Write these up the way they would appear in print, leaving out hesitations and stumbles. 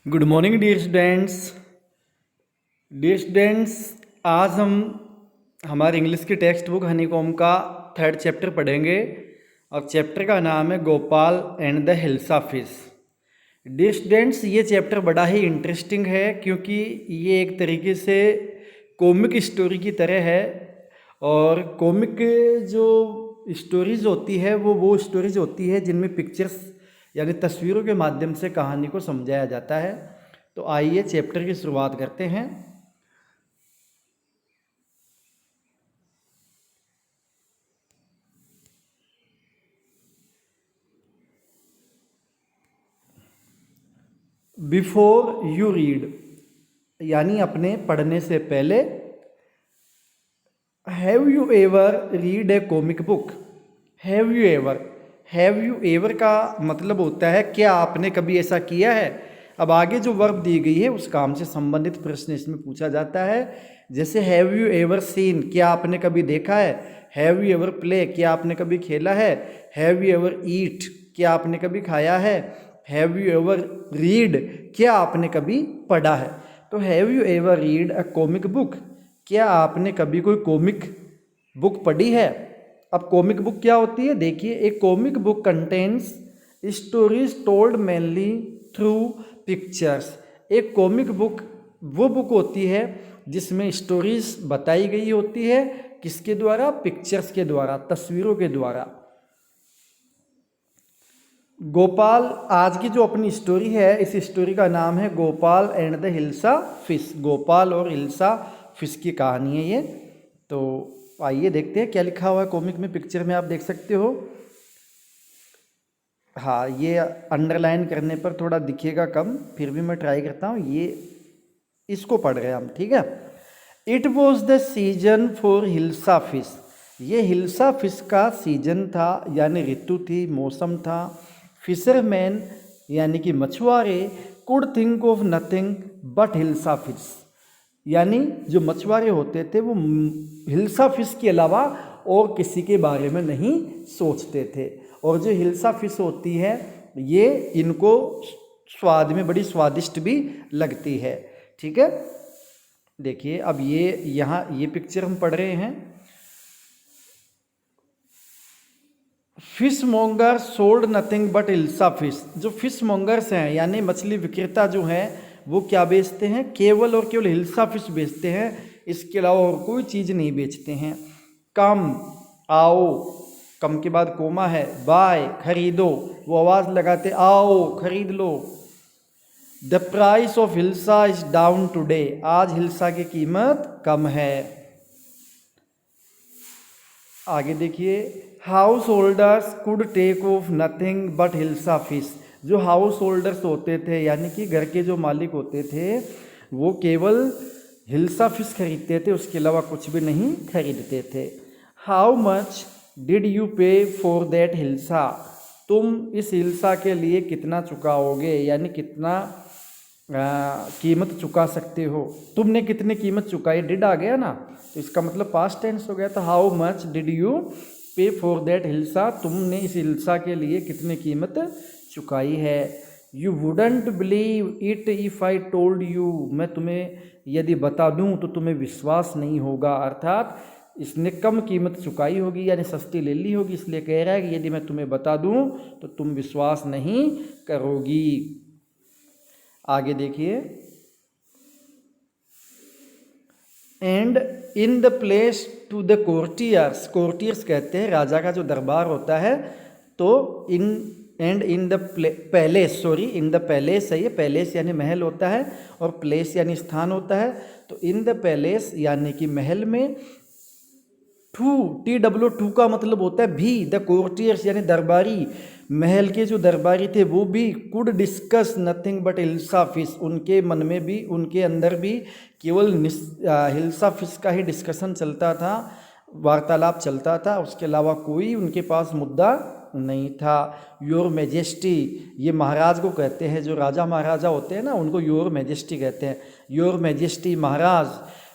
Good morning dear students. आज हम हमारे इंग्लिश की टेक्स्ट बुक हनीकॉम का 3rd चैप्टर पढ़ेंगे और चैप्टर का नाम है Gopal and the hilsa fish. Dear students, ये चैप्टर बड़ा ही इंटरेस्टिंग है क्योंकि ये एक तरीके से कॉमिक स्टोरी की तरह है। और कॉमिक जो स्टोरीज होती है वो स्टोरीज होती है जिनमें पिक्चर्स यानी तस्वीरों के माध्यम से कहानी को समझाया जाता है। तो आइए चैप्टर की शुरुआत करते हैं। बिफोर यू रीड यानी अपने पढ़ने से पहले। Have you ever read A comic book. Have you ever का मतलब होता है क्या आपने कभी ऐसा किया है। अब आगे जो वर्ब दी गई है उस काम से संबंधित प्रश्न इसमें पूछा जाता है। जैसे हैव यू एवर सीन, क्या आपने कभी देखा है। हैव यू एवर प्ले, क्या आपने कभी खेला है। हैव यू एवर ईट, क्या आपने कभी खाया है। हैव यू एवर रीड, क्या आपने कभी पढ़ा है। तो have you ever read a comic book, क्या आपने कभी कोई कॉमिक बुक पढ़ी है। अब कॉमिक बुक क्या होती है, देखिए एक comic book contains stories told mainly through pictures. एक कॉमिक बुक वो बुक होती है जिसमें स्टोरीज बताई गई होती है, किसके द्वारा, पिक्चर्स के द्वारा, तस्वीरों के द्वारा। गोपाल, आज की जो अपनी स्टोरी है इस स्टोरी का नाम है Gopal and the hilsa fish. Gopal और हिल्सा फिश की कहानी है ये। तो आइए देखते हैं क्या लिखा हुआ है कॉमिक में। पिक्चर में आप देख सकते हो। हाँ, ये अंडरलाइन करने पर थोड़ा दिखेगा कम, फिर भी मैं ट्राई करता हूँ। ये इसको पढ़ रहे हैं हम, ठीक है। It was the season for hilsa fish. ये हिल्सा फिश का सीजन था यानी ऋतु थी, मौसम था। फिशरमैन यानी कि मछुआरे could think of nothing but hilsa fish, यानी जो मछुआरे होते थे वो हिल्सा फिश के अलावा और किसी के बारे में नहीं सोचते थे। और जो हिल्सा फिश होती है ये इनको स्वाद में बड़ी स्वादिष्ट भी लगती है, ठीक है। देखिए अब ये यहाँ ये पिक्चर हम पढ़ रहे हैं। Fish monger sold nothing but hilsa fish. जो फिश मोंगर्स हैं यानी मछली विक्रेता जो हैं वो क्या बेचते हैं, केवल और केवल हिल्सा फिश बेचते हैं, इसके अलावा और कोई चीज़ नहीं बेचते हैं। कम, आओ, कम के बाद कोमा है। बाय, खरीदो, वो आवाज़ लगाते आओ खरीद लो। The price of hilsa is down today, आज हिल्सा की कीमत कम है। आगे देखिए, house holders could take off nothing but hilsa fish. जो हाउस होल्डर्स होते थे यानी कि घर के जो मालिक होते थे वो केवल हिल्सा फिश खरीदते थे, उसके अलावा कुछ भी नहीं खरीदते थे। हाउ मच डिड यू पे फॉर दैट हिल्सा, तुम इस हिल्सा के लिए कितना चुकाओगे, यानी कितना कीमत चुका सकते हो। तुमने कितनी कीमत चुकाई, डिड आ गया ना तो इसका मतलब पास्ट टेंस हो गया। तो हाउ मच डिड यू पे फॉर दैट हिल्सा, तुमने इस हिल्सा के लिए कितनी कीमत चुकाई है। You wouldn't believe it if I told you, मैं तुम्हें यदि बता दूं तो तुम्हें विश्वास नहीं होगा। अर्थात इसने कम कीमत चुकाई होगी यानी सस्ती ले ली होगी, इसलिए कह रहा है कि यदि मैं तुम्हें बता दूं तो तुम विश्वास नहीं करोगी। आगे देखिए, and in the place to the courtiers, courtiers कहते हैं राजा का जो दरबार होता है। तो in and in the palace, sorry in the palace है, ये पैलेस यानी महल होता है और प्लेस यानी स्थान होता है। तो इन द पैलेस यानी कि महल में, TW का मतलब होता है भी, द कोर्टियर्स यानी दरबारी, महल के जो दरबारी थे वो भी could discuss nothing but hilsa fish, उनके मन में भी, उनके अंदर भी केवल हिल्सा फिश का ही डिस्कशन चलता था, वार्तालाप चलता था, उसके अलावा कोई उनके पास मुद्दा नहीं था। योर मैजेस्टी, ये महाराज को कहते हैं, जो राजा महाराजा होते हैं ना उनको योर मैजेस्टी कहते हैं। Your majesty Maharaj,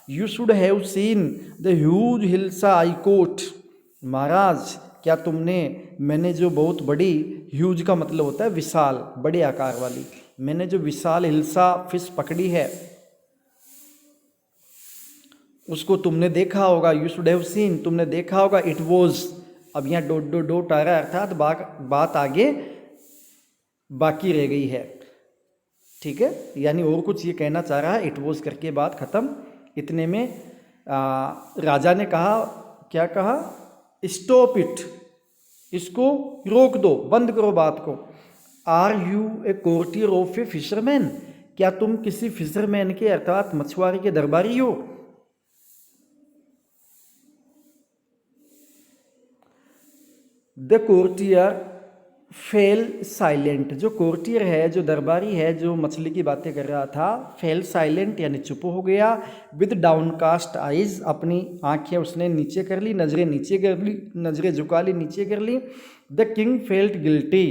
you should have seen the huge hilsa I quote, Maharaj क्या तुमने, मैंने जो बहुत बड़ी ह्यूज का मतलब होता है विशाल, बड़े आकार वाली। मैंने जो विशाल हिल्सा फिश पकड़ी है उसको तुमने देखा होगा, यू शुड हैव सीन, तुमने देखा होगा। इट वॉज, अब यहाँ डोट आ रहा है, अर्थात बात आगे बाकी रह गई है, ठीक है। यानी और कुछ ये कहना चाह रहा है, इट वॉज करके बात खत्म। इतने में राजा ने कहा, क्या कहा, स्टॉप इट, इसको रोक दो, बंद करो बात को। Are you a courtier of a fisherman, क्या तुम किसी फिशरमैन के अर्थात मछुआरे के दरबारी हो। द कोर्टियर फेल साइलेंट, जो कोर्टियर है, जो दरबारी है, जो मछली की बातें कर रहा था, फेल साइलेंट यानी चुप हो गया। विद डाउनकास्ट आइज, अपनी आंखें उसने नीचे कर ली, नजरें नीचे कर ली, नजरें झुका ली, नीचे कर ली। द किंग फेल्ट गिल्टी,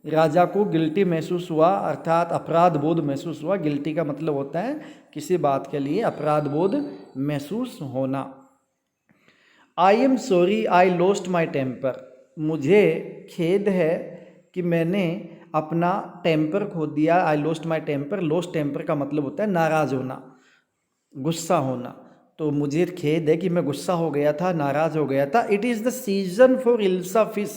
राजा को गिल्टी महसूस हुआ, अर्थात अपराध बोध महसूस हुआ। गिल्टी का मतलब होता है किसी बात के लिए अपराध बोध महसूस होना। I am sorry I lost my temper, मुझे खेद है कि मैंने अपना टेम्पर खो दिया। I lost my temper, lost temper का मतलब होता है नाराज़ होना, गुस्सा होना। तो मुझे खेद है कि मैं गुस्सा हो गया था, नाराज़ हो गया था। It is the season for hilsa fish,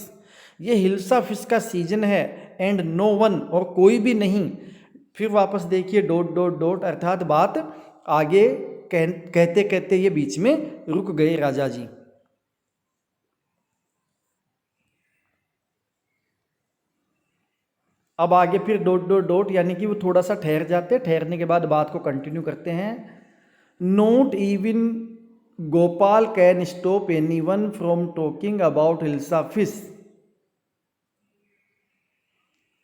ये हिल्सा फिश का सीजन है। एंड नो वन, और कोई भी नहीं। फिर वापस देखिए डॉट डॉट डॉट, अर्थात बात आगे कहते कहते ये बीच में रुक गए राजा जी। अब आगे फिर डॉट डॉट डॉट, यानी कि वो थोड़ा सा ठहर जाते, ठहरने के बाद बात को कंटिन्यू करते हैं। Note even Gopal can stop anyone from talking about hilsa fish.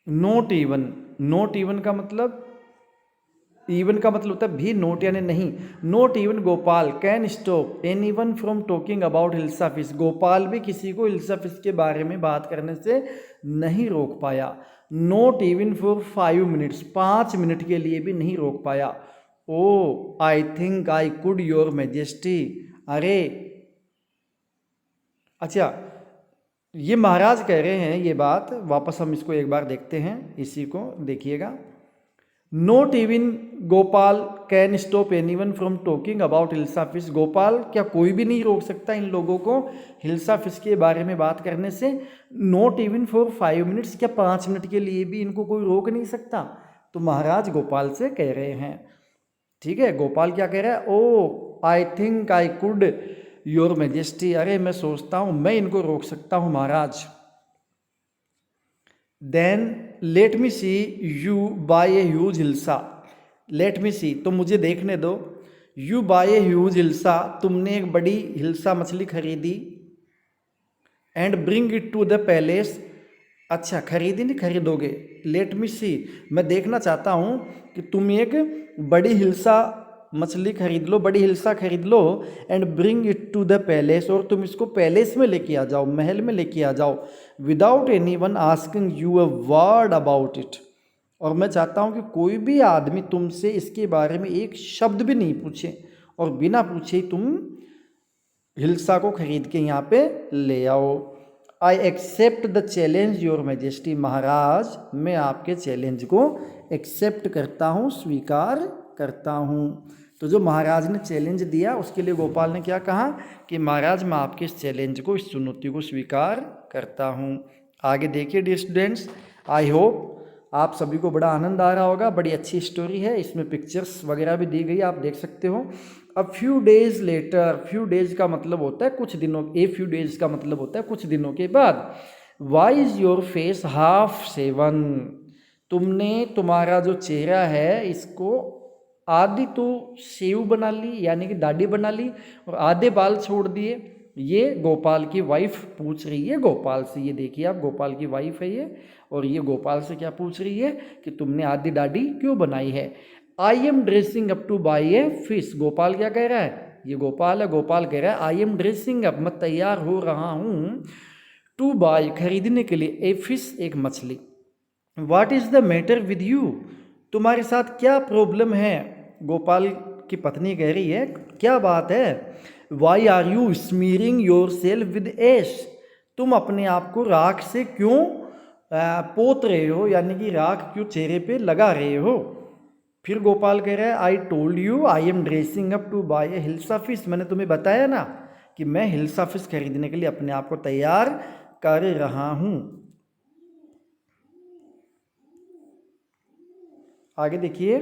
Note even, note even का मतलब, इवन का मतलब होता है भी, नोट यानी नहीं। Note even Gopal can stop anyone from talking about hilsa fish, Gopal भी किसी को हिल्सा फिश के बारे में बात करने से नहीं रोक पाया। Not even for 5 minutes, 5 minute के लिए भी नहीं रोक पाया। Oh I think I could your majesty, अरे अच्छा, ये महाराज कह रहे हैं ये बात। वापस हम इसको एक बार देखते हैं, इसी को देखिएगा। Note even Gopal can stop anyone from talking about hilsa fish, Gopal क्या कोई भी नहीं रोक सकता इन लोगों को हिल्सा फिश के बारे में बात करने से। नोट इवन फॉर 5 मिनट्स, क्या 5 मिनट के लिए भी इनको कोई रोक नहीं सकता। तो महाराज गोपाल से कह रहे हैं, ठीक है। गोपाल क्या कह रहा है, oh I think I could your majesty, अरे मैं सोचता हूँ मैं इनको रोक सकता हूँ Maharaj. Then let me see you buy a huge hilsa, let me see, तो मुझे देखने दो। You buy a huge hilsa, तुमने एक बड़ी हिल्सा मछली खरीदी। And bring it to the palace, अच्छा खरीदी नहीं खरीदोगे। लेट मी सी, मैं देखना चाहता हूँ कि तुम एक बड़ी हिल्सा मछली खरीद लो, बड़ी हिल्सा खरीद लो। And bring it to the palace, और तुम इसको पैलेस में लेके आ जाओ, महल में लेके आ जाओ। Without anyone asking you a word about it, और मैं चाहता हूँ कि कोई भी आदमी तुमसे इसके बारे में एक शब्द भी नहीं पूछे, और बिना पूछे ही तुम हिल्सा को खरीद के यहाँ पे ले आओ। I accept the challenge your majesty, Maharaj मैं आपके चैलेंज को एक्सेप्ट करता हूँ, स्वीकार करता हूँ। तो जो महाराज ने चैलेंज दिया उसके लिए गोपाल ने क्या कहा कि महाराज मैं आपके इस चैलेंज को, इस चुनौती को स्वीकार करता हूँ। आगे देखिए डियर स्टूडेंट्स, आई होप आप सभी को बड़ा आनंद आ रहा होगा। बड़ी अच्छी स्टोरी है, इसमें पिक्चर्स वगैरह भी दी गई, आप देख सकते हो। अब few days later, few days का मतलब होता है कुछ दिनों, ए फ्यू डेज का मतलब होता है कुछ दिनों के बाद। Why is your face half shaven, तुमने, तुम्हारा जो चेहरा है इसको आधी तो सेव बना ली, यानी कि दाढ़ी बना ली, और आधे बाल छोड़ दिए। ये गोपाल की वाइफ पूछ रही है गोपाल से, ये देखिए आप, गोपाल की वाइफ है ये, और ये गोपाल से क्या पूछ रही है कि तुमने आधी दाढ़ी क्यों बनाई है। आई am dressing up two by a fish, Gopal क्या कह रहा है, ये गोपाल है, गोपाल कह रहा है आई एम ड्रेसिंग अप, मैं तैयार हो रहा हूँ, टू बाई खरीदने के लिए, ए फिश एक मछली। What is the matter with you, तुम्हारे साथ क्या प्रॉब्लम है। गोपाल की पत्नी कह रही है क्या बात है। Why are you smearing yourself with ash, तुम अपने आप को राख से क्यों पोत रहे हो, यानी कि राख क्यों चेहरे पे लगा रहे हो। फिर गोपाल कह रहा है I told you I am dressing up to buy a hilsa fish, मैंने तुम्हें बताया ना कि मैं हिल्सा फिश खरीदने के लिए अपने आप को तैयार कर रहा हूं। आगे देखिए,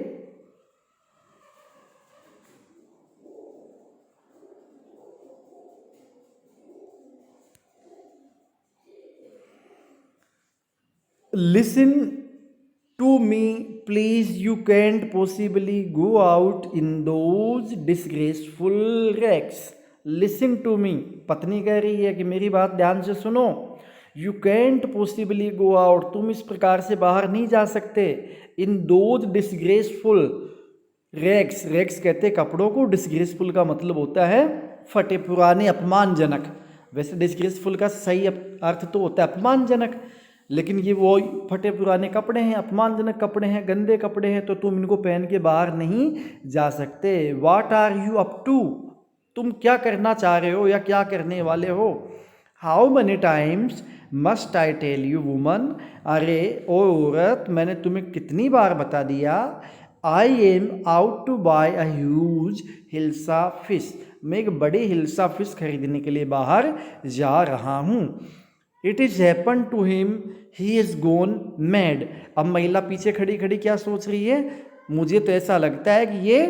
listen to me please, you can't possibly go out in those disgraceful rags. Listen to me, पत्नी कह रही है कि मेरी बात ध्यान से सुनो। You can't possibly go out, तुम इस प्रकार से बाहर नहीं जा सकते। In those disgraceful rags, rags कहते हैं कपड़ों को, डिसग्रेसफुल का मतलब होता है फटे पुराने, अपमानजनक। वैसे डिसग्रेसफुल का सही अर्थ तो होता है अपमानजनक, लेकिन ये वो फटे पुराने कपड़े हैं, अपमानजनक कपड़े हैं, गंदे कपड़े हैं, तो तुम इनको पहन के बाहर नहीं जा सकते। What are you up to, तुम क्या करना चाह रहे हो या क्या करने वाले हो। How many times must I tell you woman, अरे ओ औरत, मैंने तुम्हें कितनी बार बता दिया। I am out to buy a huge hilsa fish, मैं एक बड़ी हिल्सा फिश खरीदने के लिए बाहर जा रहा हूँ। It is happen to him he is gone mad. अब महिला पीछे खड़ी खड़ी क्या सोच रही है, मुझे तो ऐसा लगता है कि ये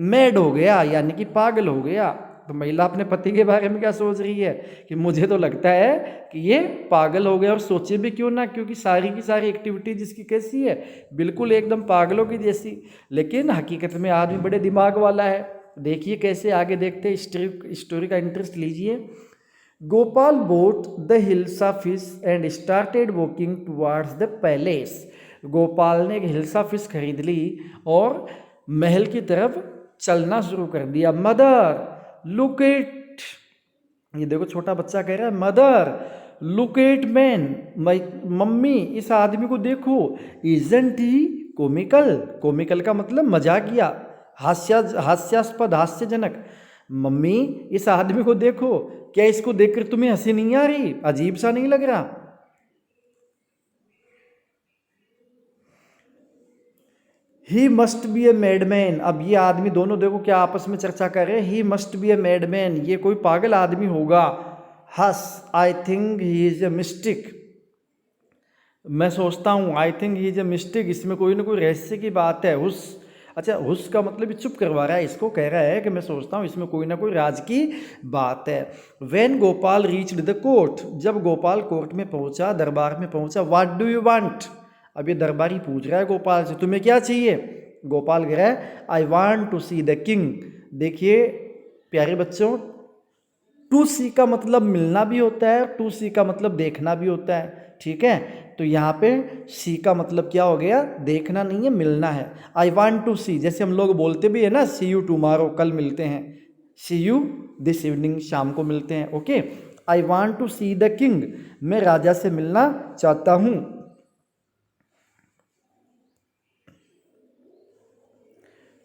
मैड हो गया, यानी कि पागल हो गया। तो महिला अपने पति के बारे में क्या सोच रही है कि मुझे तो लगता है कि ये पागल हो गया। और सोचे भी क्यों ना, क्योंकि सारी की सारी एक्टिविटी जिसकी कैसी है, बिल्कुल एकदम पागलों की जैसी। लेकिन हकीकत में आदमी बड़े दिमाग वाला है। देखिए कैसे, आगे देखते हैं, स्टोरी का इंटरेस्ट लीजिए। Gopal bought the hilsa fish and started walking towards the palace. Gopal ने एक हिल्सा फिश खरीद ली और महल की तरफ चलना शुरू कर दिया। मदर लुक इट, ये देखो छोटा बच्चा कह रहा है mother look it man, mummy इस आदमी को देखो। इजंट ही कॉमिकल, कॉमिकल का मतलब मजाकिया, हास्यास्पद, हास्यजनक। मम्मी इस आदमी को देखो, क्या इसको देखकर तुम्हें हंसी नहीं आ रही, अजीब सा नहीं लग रहा। He must be a madman, अब ये आदमी दोनों देखो क्या आपस में चर्चा कर रहे हैं। He must be a madman, ये कोई पागल आदमी होगा। हस I think he is a mystic, मैं सोचता हूँ, I think he is a mystic, इसमें कोई ना कोई रहस्य की बात है। हुस, अच्छा हुस का मतलब चुप करवा रहा है, इसको कह रहा है कि मैं सोचता हूँ इसमें कोई ना कोई राज की बात है। When Gopal reached the court, जब गोपाल कोर्ट में पहुंचा, दरबार में पहुंचा। व्हाट डू यू वांट, अब ये दरबारी पूछ रहा है गोपाल से तुम्हें क्या चाहिए। गोपाल कह रहा है I want to see the king. देखिए प्यारे बच्चों, टू सी का मतलब मिलना भी होता है, टू सी का मतलब देखना भी होता है, ठीक है। तो यहाँ पे सी का मतलब क्या हो गया, देखना नहीं है, मिलना है। आई वांट टू सी, जैसे हम लोग बोलते भी है ना, सी यू टुमारो, कल मिलते हैं, सी यू दिस इवनिंग, शाम को मिलते हैं, okay. I want to see the king, मैं राजा से मिलना चाहता हूँ।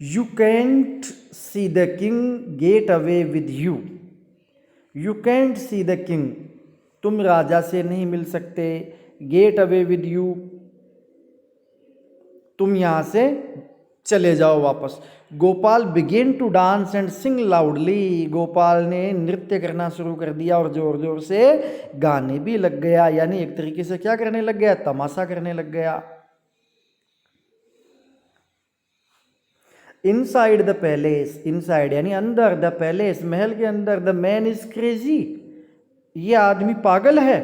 You can't see the king, get away with you. You can't see the king, तुम राजा से नहीं मिल सकते। गेट अवे विद यू, तुम यहां से चले जाओ वापस। Gopal begins to dance and sing loudly, Gopal ने नृत्य करना शुरू कर दिया और जोर जोर से गाने भी लग गया, यानी एक तरीके से क्या करने लग गया, तमाशा करने लग गया। इनसाइड द पैलेस, इनसाइड यानी अंदर, द पैलेस महल के अंदर, द मैन इज क्रेजी, ये आदमी पागल है।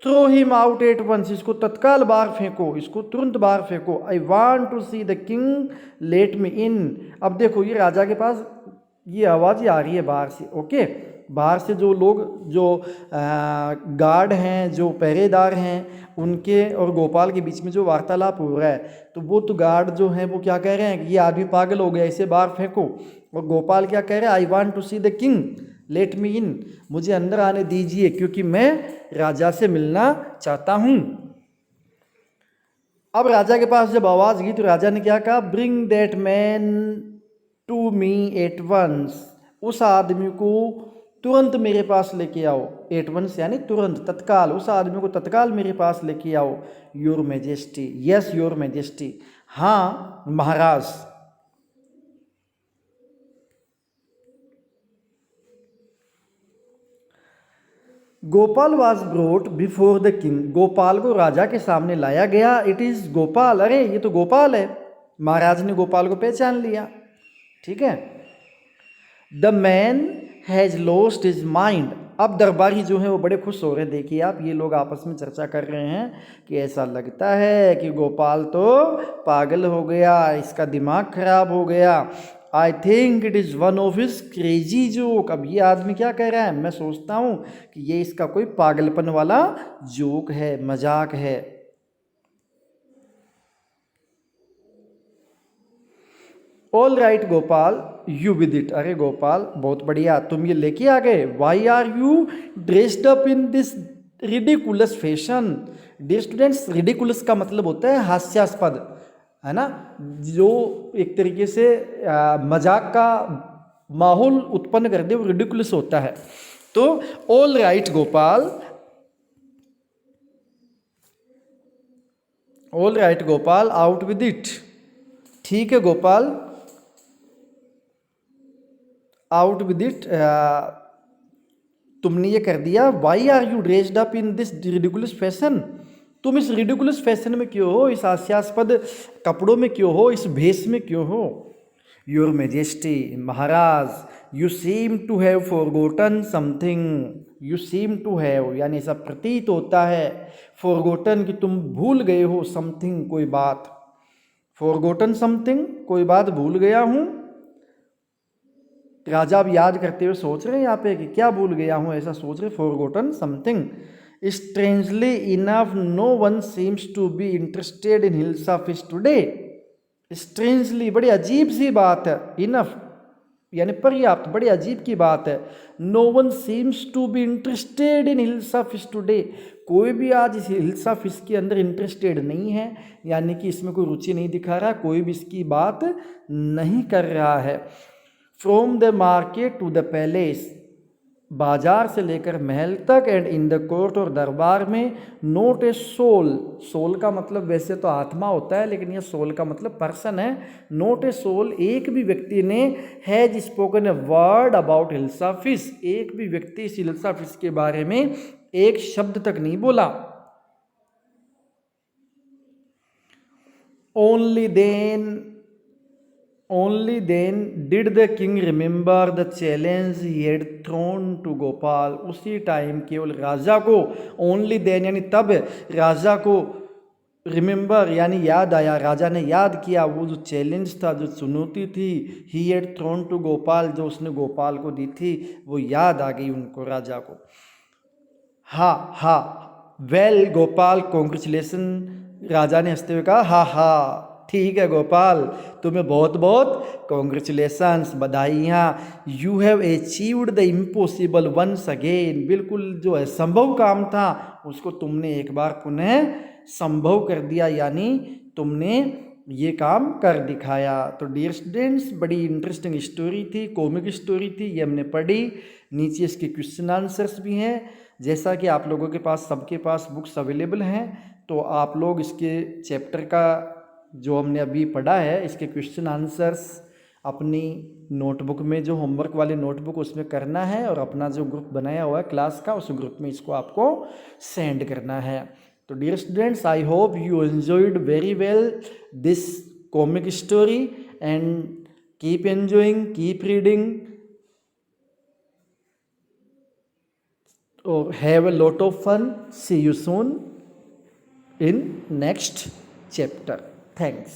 Throw him out at once, इसको तत्काल बाहर फेंको, इसको तुरंत बाहर फेंको। I want to see the king, let me in. अब देखो ये राजा के पास ये आवाज़ ही आ रही है बाहर से, ओके। बाहर से जो लोग, जो गार्ड हैं, जो पहरेदार हैं, उनके और गोपाल के बीच में जो वार्तालाप हो रहा है, तो वो तो गार्ड जो हैं वो क्या कह रहे हैं कि ये आदमी पागल हो गया, इसे बाहर फेंको। और गोपाल क्या कह रहे हैं, I want to see the king, let me in, मुझे अंदर आने दीजिए क्योंकि मैं राजा से मिलना चाहता हूं। अब राजा के पास जब आवाज गई तो राजा ने क्या कहा, bring that man to me at once, उस आदमी को तुरंत मेरे पास लेके आओ। एट वंस यानी तुरंत, तत्काल, उस आदमी को तत्काल मेरे पास लेके आओ। Your majesty, yes your majesty, हाँ Maharaj. Gopal was brought before the king, Gopal को राजा के सामने लाया गया। इट इज गोपाल, अरे ये तो गोपाल है। महाराज ने गोपाल को पहचान लिया, ठीक है। The man has lost his mind, अब दरबारी जो है वो बड़े खुश हो रहे हैं। देखिए आप, ये लोग आपस में चर्चा कर रहे हैं कि ऐसा लगता है कि गोपाल तो पागल हो गया, इसका दिमाग खराब हो गया। I think it is one of his crazy joke, अब ये आदमी क्या कह रहा है, मैं सोचता हूँ कि ये इसका कोई पागलपन वाला जोक है, मजाक है। All right Gopal, you with it, अरे गोपाल बहुत बढ़िया, तुम ये लेके आ गए। Why are you dressed up in this ridiculous fashion. Dear students, ridiculous का मतलब होता है हास्यास्पद, है ना, जो एक तरीके से मजाक का माहौल उत्पन्न कर दे, वो रिडिकुलस होता है। तो all right Gopal, all right Gopal, out with it, ठीक है गोपाल, आउट विद इट, तुमने ये कर दिया। Why are you dressed up in this ridiculous fashion, तुम इस रिडिकुलस फैशन में क्यों हो, इस हास्यास्पद कपड़ों में क्यों हो, इस भेष में क्यों हो। Your majesty, Maharaj, you seem to have forgotten something, you seem to have यानी ऐसा प्रतीत होता है, फॉरगोटन कि तुम भूल गए हो, समथिंग कोई बात, फॉरगोटन समथिंग कोई बात भूल गया हूँ। राजा अब याद करते हुए सोच रहे हैं यहाँ पे कि क्या भूल गया हूँ, ऐसा सोच रहे, forgotten something. Strangely enough no one seems to be interested in hilsa fish today, strangely बड़ी अजीब सी बात है, इनफ यानी पर्याप्त, बड़ी अजीब की बात है। No one seems to be interested in hilsa fish today, कोई भी आज इस हिल्सा फिश के अंदर इंटरेस्टेड नहीं है, यानी कि इसमें कोई रुचि नहीं दिखा रहा, कोई भी इसकी बात नहीं कर रहा है। From the market to the palace, बाजार से लेकर महल तक, एंड इन द कोर्ट और दरबार में, नोट ए सोल, सोल का मतलब वैसे तो आत्मा होता है, लेकिन यह सोल का मतलब पर्सन है। नोट ए सोल, एक भी व्यक्ति ने, has spoken a word about hilsa fish, एक भी व्यक्ति इस हिल्सा फिश के बारे में एक शब्द तक नहीं बोला। Only then did the king remember the challenge he had thrown to Gopal, उसी टाइम केवल राजा को, only then यानी तब राजा को रिमेंबर यानी याद आया, राजा ने याद किया वो जो चैलेंज था, जो चुनौती थी, he had thrown to Gopal, जो उसने गोपाल को दी थी, वो याद आ गई उनको, राजा को। हाँ, वेल गोपाल कॉन्ग्रेचुलेसन, राजा ने हंसते हुए कहा, हाँ ठीक है गोपाल, तुम्हें बहुत बहुत कॉन्ग्रेचुलेसन्स, बधाइयाँ। You have achieved the impossible once again, बिल्कुल जो असंभव काम था उसको तुमने एक बार पुनः संभव कर दिया, यानी तुमने ये काम कर दिखाया। तो डियर स्टूडेंट्स, बड़ी इंटरेस्टिंग स्टोरी थी, कॉमिक स्टोरी थी, ये हमने पढ़ी। नीचे इसके क्वेश्चन आंसर्स भी हैं। जैसा कि आप लोगों के पास, सबके पास बुक्स अवेलेबल हैं, तो आप लोग इसके चैप्टर का जो हमने अभी पढ़ा है, इसके क्वेश्चन आंसर्स अपनी नोटबुक में, जो होमवर्क वाली नोटबुक, उसमें करना है, और अपना जो ग्रुप बनाया हुआ है क्लास का, उस ग्रुप में इसको आपको सेंड करना है। तो dear students, I hope you enjoyed very well this comic story, and keep enjoying, keep reading, or have a lot of fun. See you soon in next chapter. Thanks.